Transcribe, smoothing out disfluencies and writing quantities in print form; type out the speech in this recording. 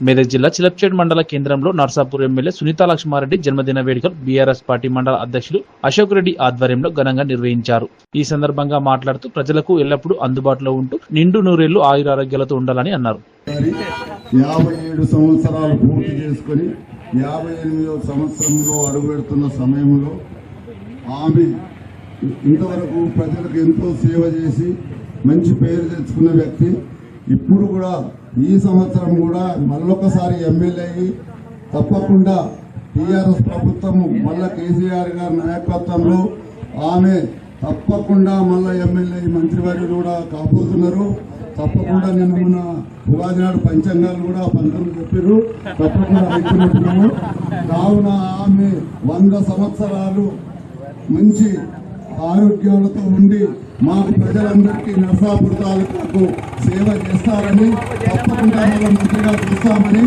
మెదక్ జిల్లా చిలప్చేట్ మండల కేంద్రంలో నర్సాపూర్ ఎమ్మెల్యే సునీతా లక్ష్మారెడ్డి జన్మదిన వేడుకలు బీఆర్ఎస్ పార్టీ మండల అధ్యక్షులు అశోక్ రెడ్డి ఆధ్వర్యంలో ఘనంగా నిర్వహించారు. ఈ సందర్భంగా మాట్లాడుతూ ప్రజలకు ఎల్లప్పుడూ అందుబాటులో ఉంటూ నిండు నూరేళ్లు ఆయురారోగ్యాలతో ఉండాలని అన్నారు. 57 సంవత్సరాలు పూర్తి చేసుకుని 58వ సంవత్సరంలో అడుగుపెడుతున్న సమయంలో ఆమె ఇంతవరకు ప్రజలకు ఎంతో సేవ చేసి మంచి పేరు తెచ్చుకున్న వ్యక్తి. ఇప్పుడు కూడా ఈ సంవత్సరం కూడా మళ్ళొకసారి ఎమ్మెల్యే అయ్యి తప్పకుండా టీఆర్ఎస్ ప్రభుత్వము మళ్ళా కేసీఆర్ గారి నాయకత్వంలో ఆమె తప్పకుండా మళ్ళా ఎమ్మెల్యే మంత్రివర్యులు కూడా కాబోతున్నారు. తప్పకుండా నిన్న మన ఉగాది నాడు పంచాంగాలు కూడా పంతులు చెప్పారు, తప్పకుండా అయిపోయినట్టున్నాము. కావున ఆమె 100 సంవత్సరాలు మంచి ఆరోగ్యాలతో ఉండి మాకు ప్రజలందరికీ నర్సాపూర్ తాలూకాకు సేవ చేస్తారని, తప్పకుండా మంత్రిగా చూస్తామని